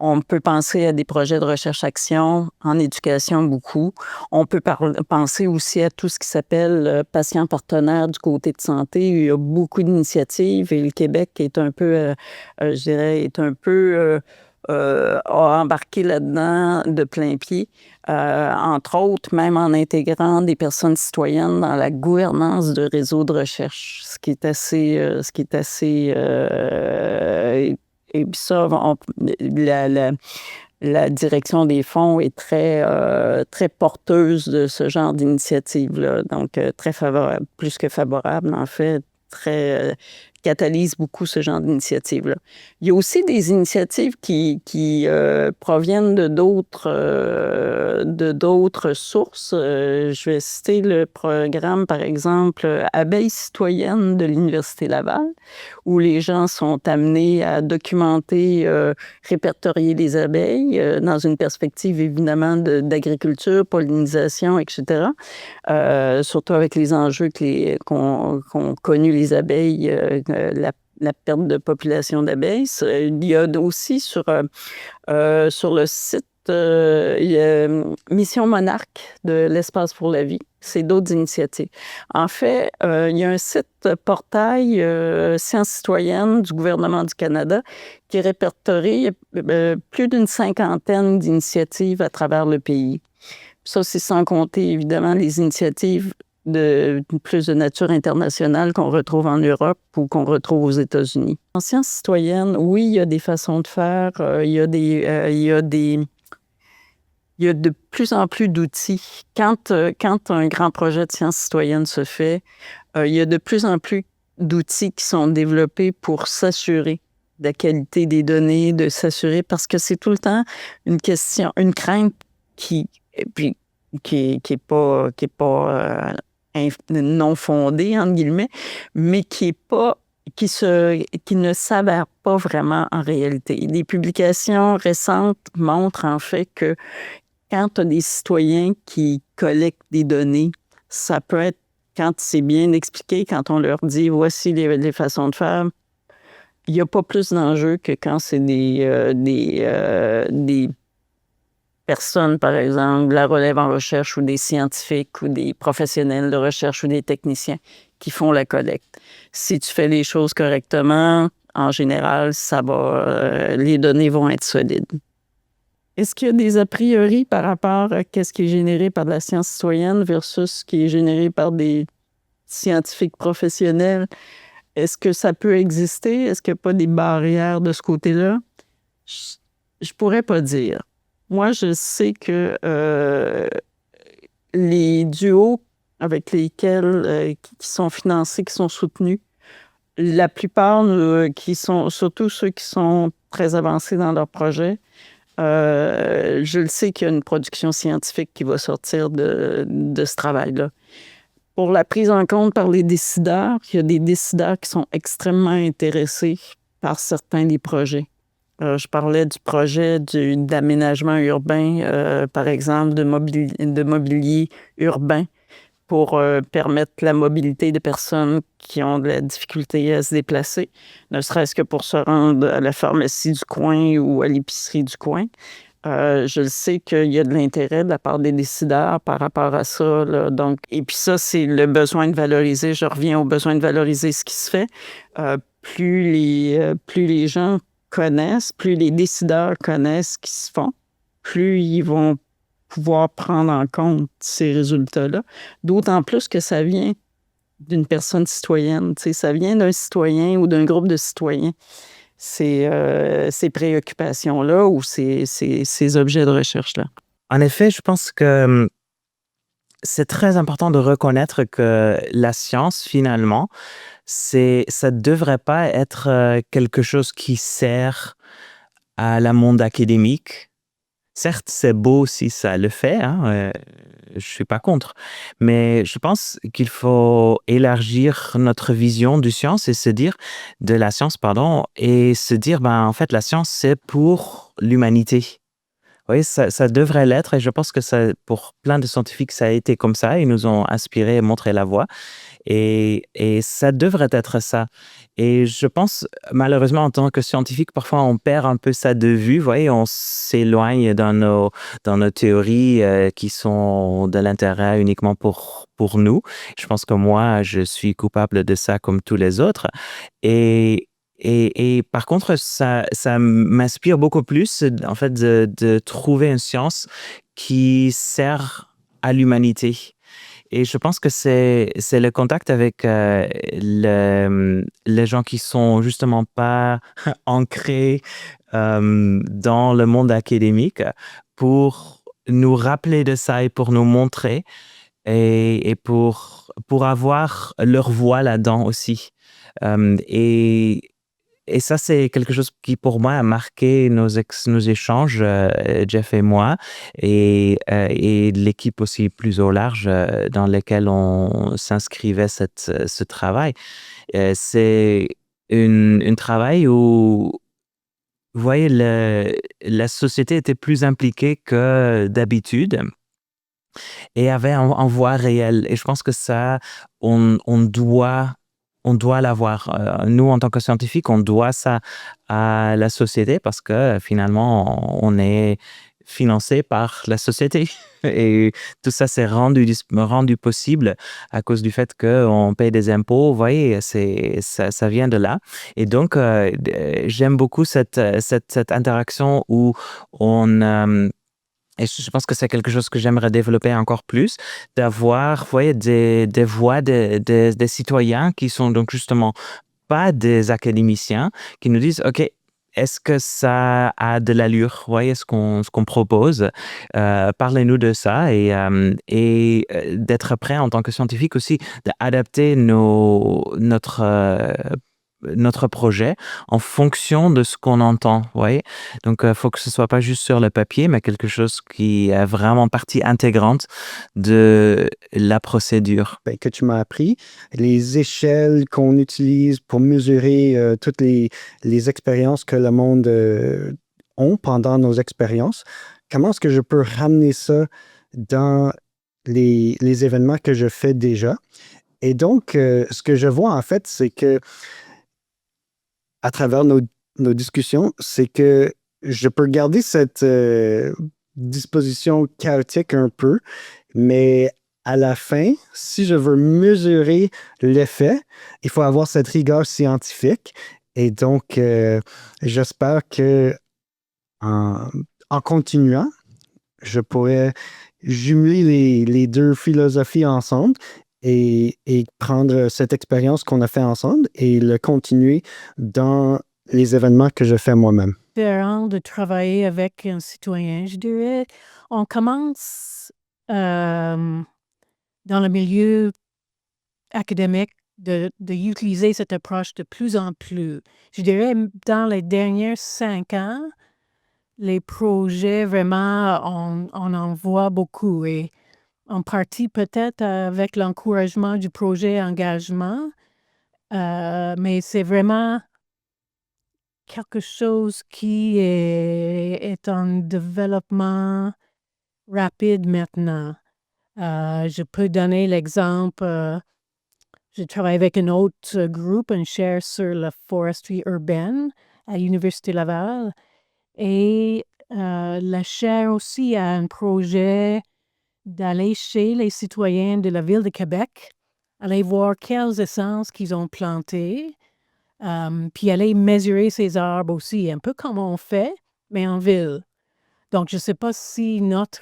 On peut penser à des projets de recherche-action, en éducation beaucoup. On peut penser aussi à tout ce qui s'appelle patient partenaire du côté de santé. Il y a beaucoup d'initiatives et le Québec est un peu, je dirais, a embarqué là-dedans de plein pied. Entre autres, même en intégrant des personnes citoyennes dans la gouvernance de réseaux de recherche, et puis ça, la direction des fonds est très porteuse de ce genre d'initiative-là. Donc, très favorable, plus que favorable, en fait, catalyse beaucoup ce genre d'initiative-là. Il y a aussi des initiatives qui proviennent de d'autres sources. Je vais citer le programme, par exemple, Abeilles citoyennes de l'Université Laval, où les gens sont amenés à documenter, répertorier les abeilles dans une perspective évidemment d'agriculture, pollinisation, etc. Surtout avec les enjeux qu'ont connus les abeilles, la perte de population d'abeilles. Il y a aussi sur le site il y a Mission Monarque de l'Espace pour la vie. C'est d'autres initiatives. En fait, il y a un site portail Sciences citoyennes du gouvernement du Canada qui répertorie plus d'une cinquantaine d'initiatives à travers le pays. Ça, c'est sans compter, évidemment, les initiatives plus de nature internationale qu'on retrouve en Europe ou qu'on retrouve aux États-Unis. En sciences citoyennes, oui, il y a des façons de faire, il y a de plus en plus d'outils. Quand un grand projet de sciences citoyennes se fait, il y a de plus en plus d'outils qui sont développés pour s'assurer de la qualité des données, de s'assurer, parce que c'est tout le temps une crainte qui est pas non fondée, entre guillemets, mais qui ne s'avère pas vraiment en réalité. Les publications récentes montrent en fait que quand tu as des citoyens qui collectent des données, ça peut être, quand c'est bien expliqué, quand on leur dit voici les façons de faire, il n'y a pas plus d'enjeux que quand c'est des personnes, par exemple, de la relève en recherche ou des scientifiques ou des professionnels de recherche ou des techniciens qui font la collecte. Si tu fais les choses correctement, en général, les données vont être solides. Est-ce qu'il y a des a priori par rapport à ce qui est généré par de la science citoyenne versus ce qui est généré par des scientifiques professionnels? Est-ce que ça peut exister? Est-ce qu'il n'y a pas des barrières de ce côté-là? Je pourrais pas dire. Moi, je sais que les duos avec lesquels qui sont financés, qui sont soutenus, la plupart qui sont, surtout ceux qui sont très avancés dans leur projet, je le sais qu'il y a une production scientifique qui va sortir de ce travail-là. Pour la prise en compte par les décideurs, il y a des décideurs qui sont extrêmement intéressés par certains des projets. Je parlais du projet d'aménagement urbain, par exemple, de mobilier urbain pour permettre la mobilité des personnes qui ont de la difficulté à se déplacer, ne serait-ce que pour se rendre à la pharmacie du coin ou à l'épicerie du coin. Je le sais qu'il y a de l'intérêt de la part des décideurs par rapport à ça, là. Donc, et puis ça, c'est le besoin de valoriser. Je reviens au besoin de valoriser ce qui se fait. Plus les gens connaissent, plus les décideurs connaissent ce qui se font, plus ils vont pouvoir prendre en compte ces résultats-là. D'autant plus que ça vient d'une personne citoyenne. Tu sais, ça vient d'un citoyen ou d'un groupe de citoyens. Ces préoccupations-là ou ces objets de recherche-là. En effet, je pense que c'est très important de reconnaître que la science, finalement, ça ne devrait pas être quelque chose qui sert à la monde académique. Certes, c'est beau si ça le fait, hein, je ne suis pas contre, mais je pense qu'il faut élargir notre vision de la science, et se dire, en fait, la science, c'est pour l'humanité. Oui, ça devrait l'être et je pense que ça, pour plein de scientifiques, ça a été comme ça. Ils nous ont inspirés et montré la voie. Et ça devrait être ça. Et je pense, malheureusement, en tant que scientifique, parfois on perd un peu ça de vue. Vous voyez, on s'éloigne dans nos théories qui sont de l'intérêt uniquement pour nous. Je pense que moi, je suis coupable de ça comme tous les autres. Et, et par contre, ça m'inspire beaucoup plus, en fait, de trouver une science qui sert à l'humanité. Et je pense que c'est le contact avec les gens qui sont justement pas ancrés dans le monde académique pour nous rappeler de ça et pour nous montrer et pour avoir leur voix là-dedans aussi. Euh, et, et ça, c'est quelque chose qui, pour moi, a marqué nos échanges, Jeff et moi, et l'équipe aussi plus au large dans laquelle on s'inscrivait ce travail. C'est un travail où, vous voyez, la société était plus impliquée que d'habitude et avait un voix réelle. Et je pense que ça, on doit l'avoir. Nous, en tant que scientifiques, on doit ça à la société parce que finalement, on est financé par la société. Et tout ça s'est rendu possible à cause du fait qu'on paye des impôts. Vous voyez, ça vient de là. Et donc, j'aime beaucoup cette interaction où on... et je pense que c'est quelque chose que j'aimerais développer encore plus, d'avoir, vous voyez, des voix des citoyens qui sont donc justement pas des académiciens, qui nous disent, OK, est-ce que ça a de l'allure? Vous voyez ce qu'on propose? Parlez-nous de ça et d'être prêt en tant que scientifique aussi, d'adapter notre projet en fonction de ce qu'on entend, vous voyez? Donc, faut que ce soit pas juste sur le papier, mais quelque chose qui est vraiment partie intégrante de la procédure. Ben, que tu m'as appris, les échelles qu'on utilise pour mesurer toutes les expériences que le monde ont pendant nos expériences. Comment est-ce que je peux ramener ça dans les événements que je fais déjà? Et donc, ce que je vois en fait, c'est que à travers nos discussions, c'est que je peux garder cette disposition chaotique un peu, mais à la fin, si je veux mesurer l'effet, il faut avoir cette rigueur scientifique. Et donc, j'espère que en, en continuant, je pourrais jumeler les deux philosophies ensemble et prendre cette expérience qu'on a fait ensemble et le continuer dans les événements que je fais moi-même. Différent de travailler avec un citoyen, je dirais. On commence dans le milieu académique d'utiliser cette approche de plus en plus. Je dirais, dans les derniers 5 ans, les projets, vraiment, on en voit beaucoup. Et en partie, peut-être, avec l'encouragement du projet engagement, mais c'est vraiment quelque chose qui est en développement rapide maintenant. Je peux donner l'exemple, je travaille avec un autre groupe, une chaire sur la foresterie urbaine à l'Université Laval. Et la chaire aussi a un projet d'aller chez les citoyens de la ville de Québec, aller voir quelles essences qu'ils ont plantées, puis aller mesurer ces arbres aussi, un peu comme on fait, mais en ville. Donc, je ne sais pas si notre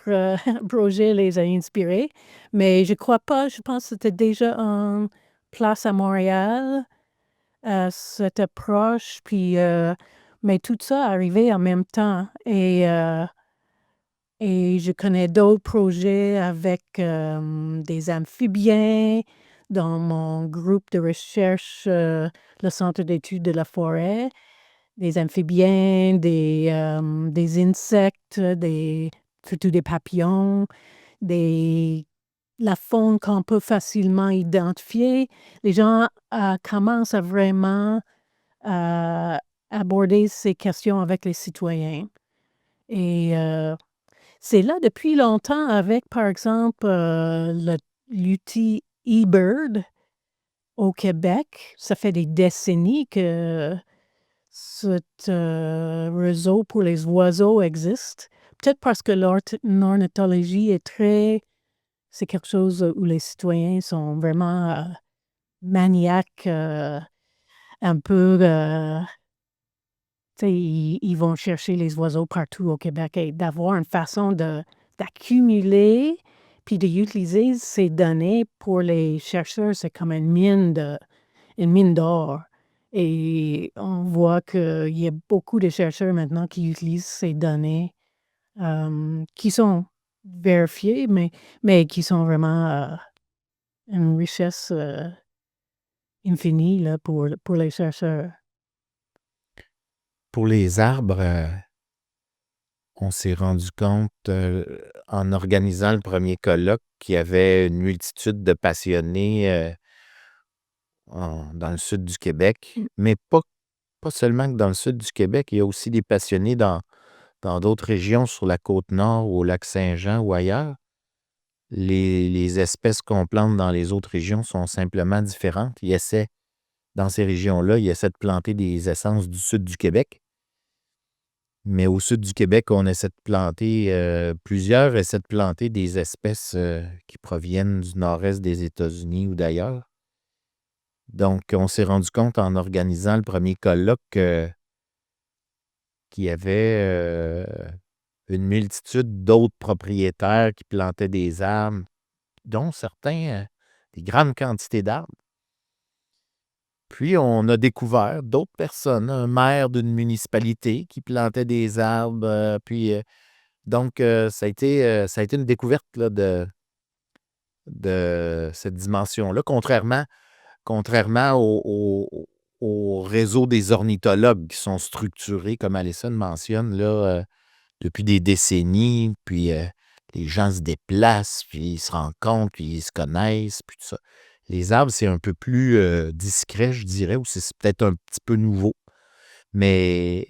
projet les a inspirés, mais je crois pas. Je pense que c'était déjà en place à Montréal, cette approche. Puis, mais tout ça arrivait en même temps. Et je connais d'autres projets avec des amphibiens dans mon groupe de recherche, le Centre d'études de la forêt. Des amphibiens, des insectes, surtout des papillons, la faune qu'on peut facilement identifier. Les gens commencent à vraiment aborder ces questions avec les citoyens. Et c'est là depuis longtemps avec, par exemple, l'outil eBird au Québec. Ça fait des décennies que cet réseau pour les oiseaux existe. Peut-être parce que l'ornithologie est c'est quelque chose où les citoyens sont vraiment maniaques, un peu, tu sais, ils vont chercher les oiseaux partout au Québec et d'avoir une façon d'accumuler puis d'utiliser ces données pour les chercheurs, c'est comme une mine d'or. Et on voit qu'il y a beaucoup de chercheurs maintenant qui utilisent ces données qui sont vérifiées, mais qui sont vraiment une richesse infinie là, pour les chercheurs. Pour les arbres, on s'est rendu compte en organisant le premier colloque qu'il y avait une multitude de passionnés dans le sud du Québec, mais pas seulement que dans le sud du Québec, il y a aussi des passionnés dans d'autres régions sur la côte nord ou au lac Saint-Jean ou ailleurs. Les espèces qu'on plante dans les autres régions sont simplement différentes. Dans ces régions-là, ils essaient de planter des essences du sud du Québec. Mais au sud du Québec, on essaie de planter, plusieurs essaient de planter des espèces qui proviennent du nord-est des États-Unis ou d'ailleurs. Donc, on s'est rendu compte en organisant le premier colloque qu'il y avait une multitude d'autres propriétaires qui plantaient des arbres, dont certains, des grandes quantités d'arbres. Puis, on a découvert d'autres personnes, un maire d'une municipalité qui plantait des arbres. Donc, ça a été une découverte là, de cette dimension-là, contrairement au réseau des ornithologues qui sont structurés, comme Alison mentionne, là, depuis des décennies, puis les gens se déplacent, puis ils se rencontrent, puis ils se connaissent, puis tout ça. Les arbres, c'est un peu plus discret, je dirais, ou c'est peut-être un petit peu nouveau. Mais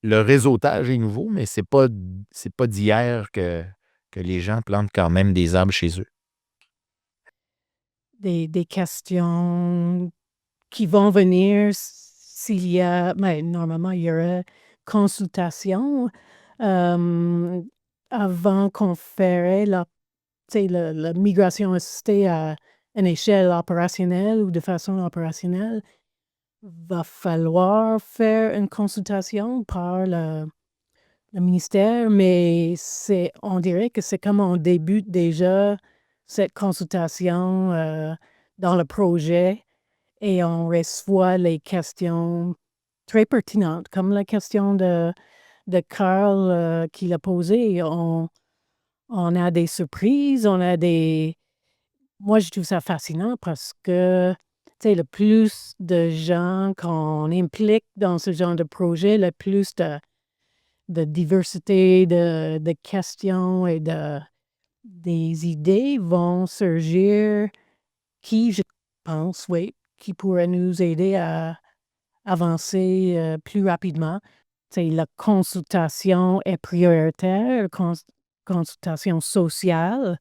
le réseautage est nouveau, mais c'est pas d'hier que les gens plantent quand même des arbres chez eux. Des questions qui vont venir s'il y a, normalement, il y aura consultation avant qu'on ferait la migration assistée à une échelle opérationnelle ou de façon opérationnelle. Va falloir faire une consultation par le ministère, mais on dirait que c'est comme on débute déjà cette consultation dans le projet et on reçoit les questions très pertinentes, comme la question de Carl qu'il a posée. On a des surprises, Moi, je trouve ça fascinant parce que, tu sais, le plus de gens qu'on implique dans ce genre de projet, le plus de diversité, de questions et des idées vont surgir qui, je pense, oui, qui pourraient nous aider à avancer plus rapidement. Tu sais, la consultation est prioritaire, consultation sociale,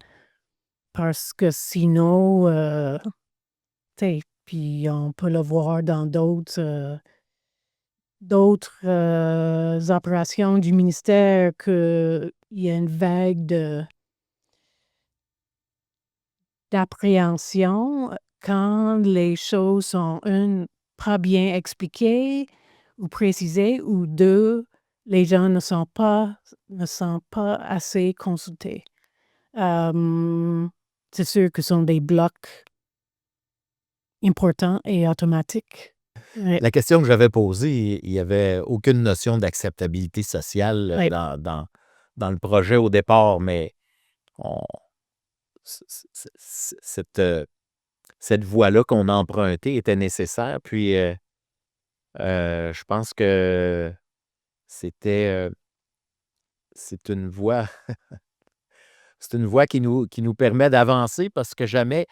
parce que sinon, tu sais, puis on peut le voir dans d'autres opérations du ministère qu'il y a une vague d'appréhension quand les choses sont, une, pas bien expliquées ou précisées, ou deux, les gens ne sont pas assez consultés. C'est sûr que ce sont des blocs importants et automatiques. Ouais. La question que j'avais posée, il n'y avait aucune notion d'acceptabilité sociale Oui. dans le projet au départ, mais cette voie-là qu'on a empruntée était nécessaire. Puis, je pense que c'est une voie c'est une voie qui nous permet d'avancer parce que jamais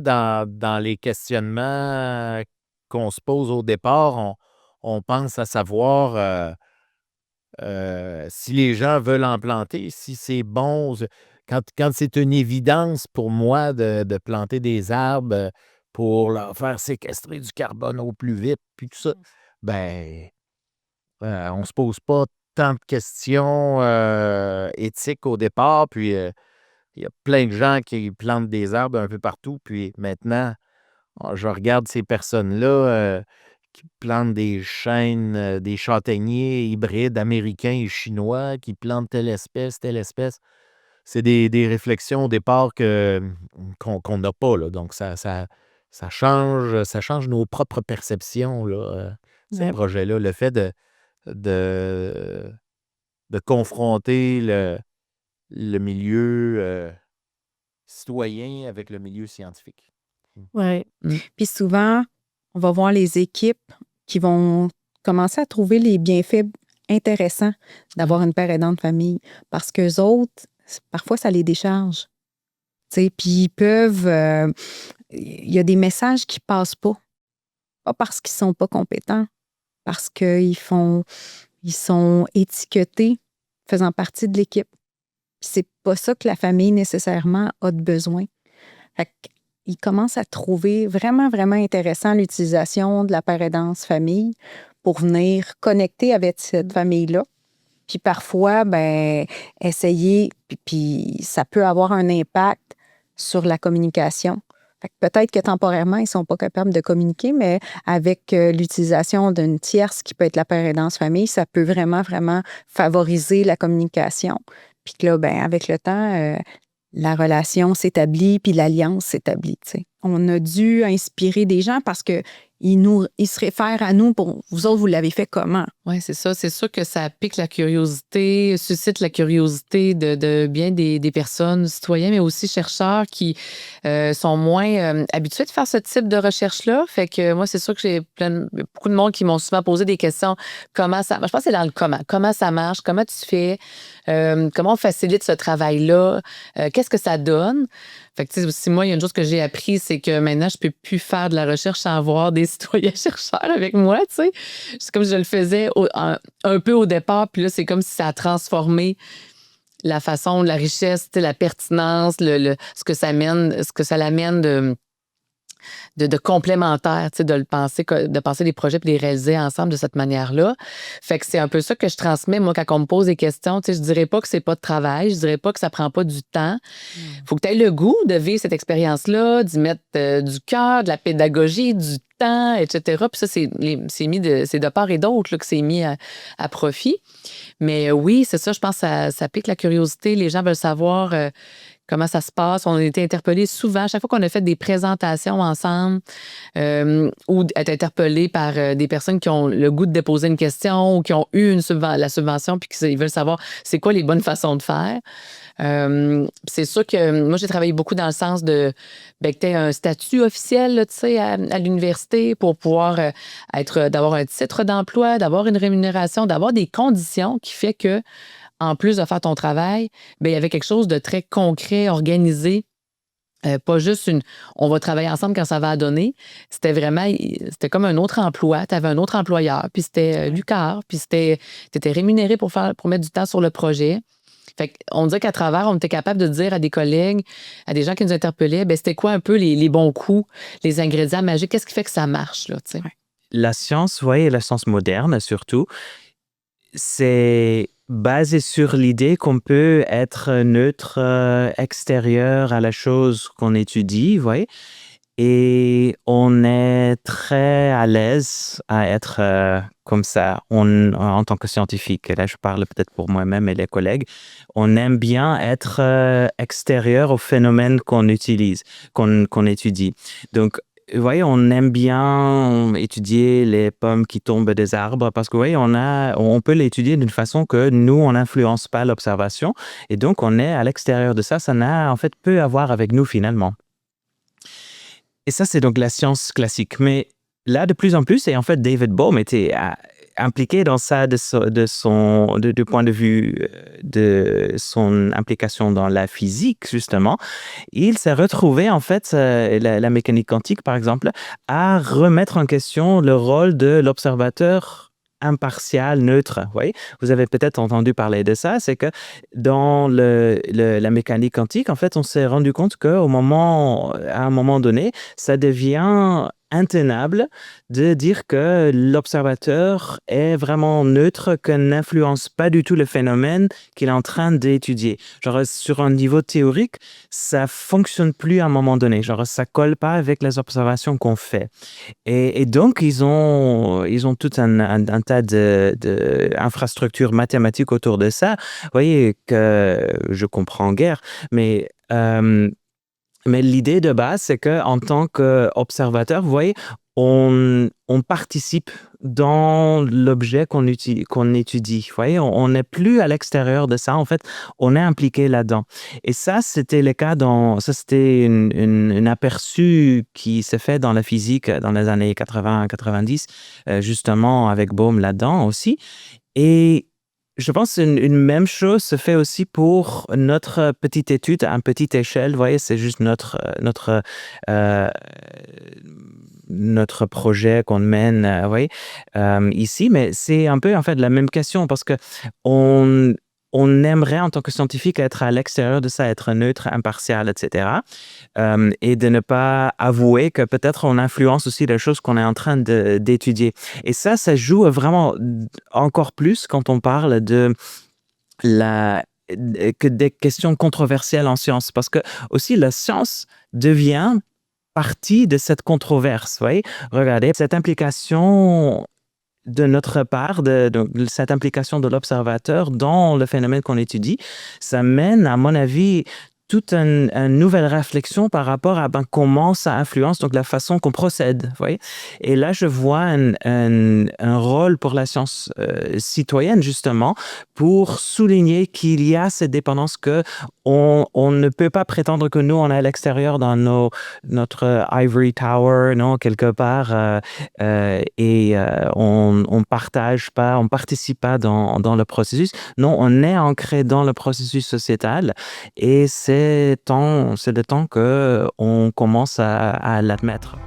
dans les questionnements qu'on se pose au départ, on pense à savoir Si les gens veulent en planter, si c'est bon, quand c'est une évidence pour moi de planter des arbres pour leur faire séquestrer du carbone au plus vite, puis tout ça, ben, on se pose pas tant de questions éthiques au départ, puis il y a plein de gens qui plantent des arbres un peu partout, puis maintenant, je regarde ces personnes-là qui plantent des chênes, des châtaigniers hybrides américains et chinois, qui plantent telle espèce, telle espèce. C'est des réflexions au départ qu'on n'a pas, là. Donc, ça change nos propres perceptions, là, ces Ouais. projets-là. Le fait de, de confronter le milieu citoyen avec le milieu scientifique. Ouais. Puis souvent, on va voir les équipes qui vont commencer à trouver les bienfaits intéressants d'avoir une père aidant de famille parce qu'eux autres, parfois, ça les décharge. Tu sais, puis ils peuvent... il y a des messages qui passent pas. Pas parce qu'ils sont pas compétents, parce ils sont étiquetés faisant partie de l'équipe. C'est pas ça que la famille nécessairement a de besoin. Fait qu'ils commencent à trouver vraiment, vraiment intéressant l'utilisation de la père aidance famille pour venir connecter avec cette famille-là. Puis parfois, ben, essayer, puis ça peut avoir un impact sur la communication. Fait que peut-être que temporairement, ils ne sont pas capables de communiquer, mais avec l'utilisation d'une tierce qui peut être la père aidance famille, ça peut vraiment, vraiment favoriser la communication. Puis que là, ben, avec le temps, la relation s'établit, puis l'alliance s'établit. T'sais. On a dû inspirer des gens parce qu'ils se réfèrent à nous pour vous autres, vous l'avez fait comment? Oui, c'est ça. C'est sûr que ça pique la curiosité, suscite la curiosité de bien des personnes, citoyens, mais aussi chercheurs qui sont moins habitués de faire ce type de recherche-là. Fait que moi, c'est sûr que j'ai beaucoup de monde qui m'ont souvent posé des questions. Comment ça marche? Je pense que c'est dans le comment. Comment ça marche? Comment tu fais? Comment on facilite ce travail-là? Qu'est-ce que ça donne? Fait que, tu sais, aussi, moi, il y a une chose que j'ai appris, c'est que maintenant, je peux plus faire de la recherche sans avoir des citoyens chercheurs avec moi, tu sais. C'est comme je le faisais un peu au départ, puis là, c'est comme si ça a transformé la façon, la richesse, tu sais, la pertinence, ce que ça l'amène de complémentaire, tu sais, de penser des projets puis de les réaliser ensemble de cette manière-là. Fait que c'est un peu ça que je transmets, moi, quand on me pose des questions. Tu sais, je dirais pas que c'est pas de travail, je dirais pas que ça prend pas du temps. Faut que tu aies le goût de vivre cette expérience-là, d'y mettre du cœur, de la pédagogie, du temps, etc. Puis ça, c'est de part et d'autre là, que c'est mis à profit. Mais oui, c'est ça, je pense que ça pique la curiosité. Les gens veulent savoir comment ça se passe. On a été interpellés souvent, chaque fois qu'on a fait des présentations ensemble ou être interpellés par des personnes qui ont le goût de déposer une question ou qui ont eu la subvention puis qu'ils veulent savoir c'est quoi les bonnes façons de faire. C'est sûr que moi, j'ai travaillé beaucoup dans le sens que tu aies un statut officiel là, tu sais, à l'université pour pouvoir d'avoir un titre d'emploi, d'avoir une rémunération, d'avoir des conditions qui fait que en plus de faire ton travail, bien, il y avait quelque chose de très concret, organisé. Pas juste on va travailler ensemble quand ça va donner. C'était comme un autre emploi. Tu avais un autre employeur, puis c'était l'UQAR, puis tu étais rémunéré pour mettre du temps sur le projet. Fait qu'on dirait qu'à travers, on était capable de dire à des collègues, à des gens qui nous interpellaient, ben c'était quoi un peu les bons coups, les ingrédients magiques, qu'est-ce qui fait que ça marche, là, tu sais. La science, et la science moderne surtout, c'est basé sur l'idée qu'on peut être neutre, extérieur à la chose qu'on étudie, vous voyez. Et on est très à l'aise à être comme ça en tant que scientifique. Et là, je parle peut-être pour moi-même et les collègues. On aime bien être extérieur au phénomène qu'on utilise, qu'on étudie. Donc, vous voyez, on aime bien étudier les pommes qui tombent des arbres parce que, vous voyez, on peut l'étudier d'une façon que nous, on n'influence pas l'observation. Et donc, on est à l'extérieur de ça. Ça n'a en fait peu à voir avec nous finalement. Et ça, c'est donc la science classique. Mais là, de plus en plus, et en fait, David Bohm était impliqué dans ça du point de vue de son implication dans la physique, justement. Il s'est retrouvé, en fait, la mécanique quantique, par exemple, à remettre en question le rôle de l'observateur impartial, neutre. Vous voyez? Vous avez peut-être entendu parler de ça. C'est que dans la mécanique quantique, en fait, on s'est rendu compte à un moment donné, ça devient intenable de dire que l'observateur est vraiment neutre, qu'il n'influence pas du tout le phénomène qu'il est en train d'étudier. Genre, sur un niveau théorique, ça fonctionne plus à un moment donné. Genre, ça colle pas avec les observations qu'on fait. Et donc, ils ont tout un tas d'infrastructures mathématiques autour de ça. Vous voyez que je comprends guère, mais l'idée de base, c'est qu'en tant qu'observateur, vous voyez, on participe dans l'objet qu'on étudie. Vous voyez, on n'est plus à l'extérieur de ça. En fait, on est impliqué là-dedans. Et ça, c'était le cas c'était un aperçu qui s'est fait dans la physique dans les années 80-90, justement avec Bohm là-dedans aussi. Et je pense une même chose se fait aussi pour notre petite étude à une petite échelle. Vous voyez, c'est juste notre projet qu'on mène, vous voyez, ici. Mais c'est un peu, en fait, la même question parce que on aimerait, en tant que scientifique, être à l'extérieur de ça, être neutre, impartial, etc. Et de ne pas avouer que peut-être on influence aussi les choses qu'on est en train d'étudier. Et ça joue vraiment encore plus quand on parle que des questions controversielles en science. Parce que aussi, la science devient partie de cette controverse. Vous voyez? Regardez, cette implication de notre part, de cette implication de l'observateur dans le phénomène qu'on étudie, ça mène, à mon avis, toute une nouvelle réflexion par rapport à comment ça influence donc la façon qu'on procède. Vous voyez? Et là, je vois un rôle pour la science citoyenne, justement, pour souligner qu'il y a cette dépendance que on ne peut pas prétendre que nous, on est à l'extérieur dans notre ivory tower, non, quelque part, et on partage pas, on participe pas dans le processus. Non, on est ancré dans le processus sociétal et c'est le temps qu'on commence à l'admettre.